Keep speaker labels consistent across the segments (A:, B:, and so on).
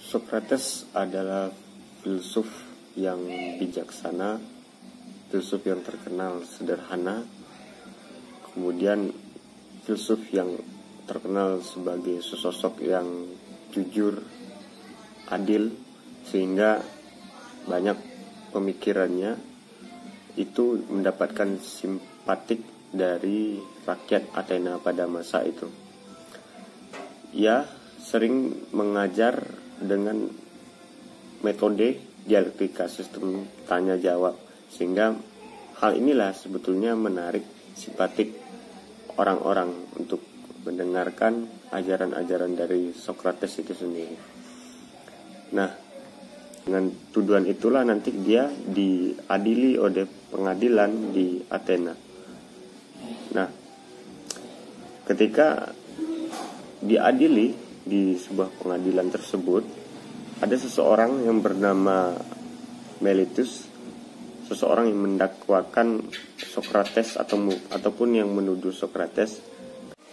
A: Sokrates adalah filsuf yang bijaksana, filsuf yang terkenal sederhana, kemudian filsuf yang terkenal sebagai sosok yang jujur, adil, sehingga banyak pemikirannya itu mendapatkan simpatik dari rakyat Athena pada masa itu. Ia sering mengajar dengan metode dialektika, sistem tanya jawab, sehingga hal inilah sebetulnya menarik simpatik orang-orang untuk mendengarkan ajaran-ajaran dari Sokrates itu sendiri. Nah, dengan tuduhan itulah nanti dia diadili oleh pengadilan di Athena. Nah, ketika diadili di sebuah pengadilan tersebut, ada seseorang yang bernama Meletus, seseorang yang mendakwakan Sokrates ataupun yang menuduh Sokrates.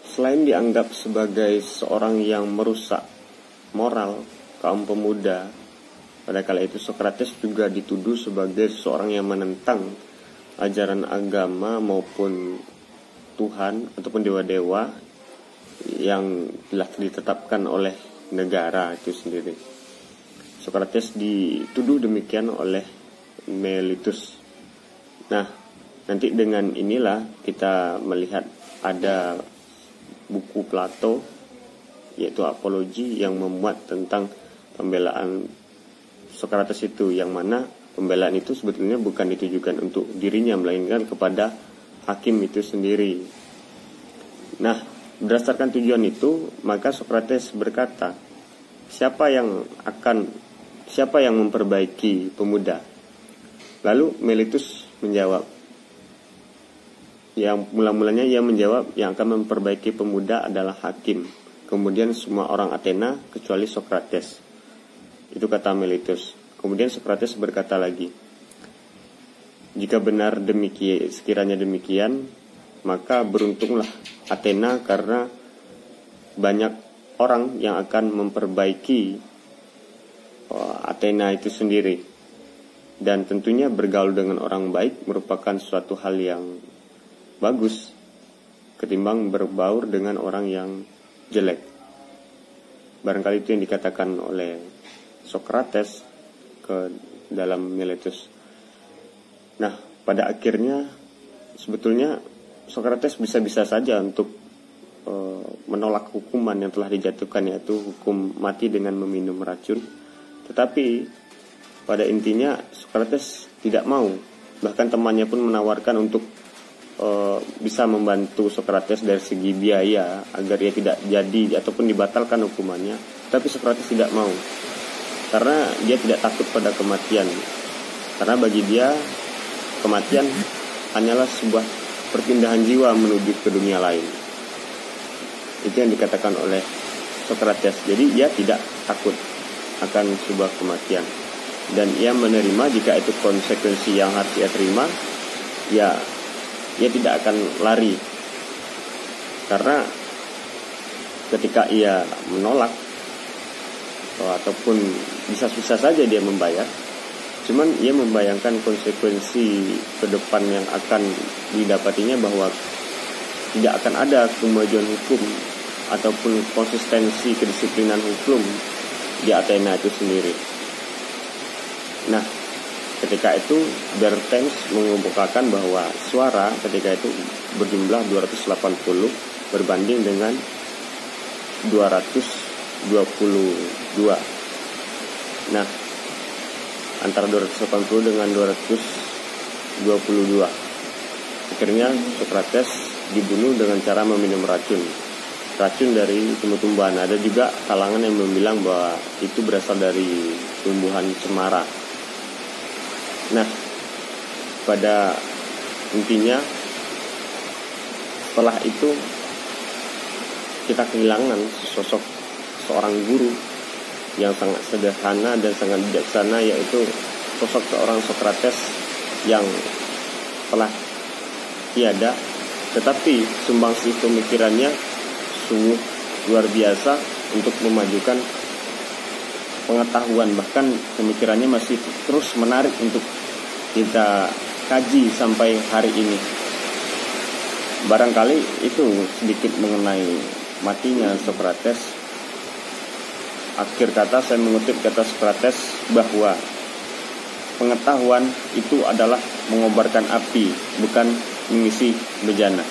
A: Selain dianggap sebagai seorang yang merusak moral kaum pemuda, pada kala itu Sokrates juga dituduh sebagai seorang yang menentang ajaran agama maupun Tuhan ataupun dewa-dewa yang telah ditetapkan oleh negara itu sendiri. Sokrates dituduh demikian oleh Meletus. Nah, nanti dengan inilah kita melihat ada buku Plato, yaitu Apologi, yang memuat tentang pembelaan Sokrates itu, yang mana pembelaan itu sebetulnya bukan ditujukan untuk dirinya, melainkan kepada hakim itu sendiri. Nah, berdasarkan tujuan itu, maka Sokrates berkata, siapa yang memperbaiki pemuda? Lalu Meletus menjawab, yang mula-mulanya ia menjawab, yang akan memperbaiki pemuda adalah hakim. Kemudian semua orang Athena kecuali Sokrates. Itu kata Meletus. Kemudian Sokrates berkata lagi, jika benar sekiranya demikian, maka beruntunglah Athena karena banyak orang yang akan memperbaiki Athena itu sendiri. Dan tentunya bergaul dengan orang baik merupakan suatu hal yang bagus ketimbang berbaur dengan orang yang jelek. Barangkali itu yang dikatakan oleh Sokrates ke dalam Meletus. Nah, pada akhirnya sebetulnya Sokrates bisa-bisa saja untuk menolak hukuman yang telah dijatuhkan, yaitu hukum mati dengan meminum racun. Tetapi pada intinya Sokrates tidak mau. Bahkan temannya pun menawarkan untuk bisa membantu Sokrates dari segi biaya agar ia tidak jadi ataupun dibatalkan hukumannya. Tapi Sokrates tidak mau, karena dia tidak takut pada kematian. Karena bagi dia kematian hanyalah sebuah perpindahan jiwa menuju ke dunia lain. Itu yang dikatakan oleh Sokrates. Jadi ia tidak takut akan sebuah kematian, dan ia menerima jika itu konsekuensi yang harus ia terima. Ya, ia tidak akan lari, karena ketika ia menolak ataupun bisa saja dia membayar, cuman ia membayangkan konsekuensi ke depan yang akan didapatinya, bahwa tidak akan ada kemajuan hukum ataupun konsistensi kedisiplinan hukum di Athena itu sendiri. Nah, ketika itu Bertens mengemukakan bahwa suara ketika itu berjumlah 280 berbanding dengan 222. Nah, antara 280 dengan 222. Akhirnya Sokrates dibunuh dengan cara meminum racun dari tumbuh-tumbuhan. Ada juga kalangan yang bilang bahwa itu berasal dari tumbuhan cemara. Nah, pada intinya setelah itu kita kehilangan sosok seorang guru yang sangat sederhana dan sangat bijaksana, yaitu sosok seorang Sokrates yang telah tiada, tetapi sumbangsih pemikirannya sungguh luar biasa untuk memajukan pengetahuan, bahkan pemikirannya masih terus menarik untuk kita kaji sampai hari ini. Barangkali itu sedikit mengenai matinya Socrates. Akhir kata saya mengutip kata Socrates bahwa pengetahuan itu adalah mengobarkan api, bukan mengisi bejana.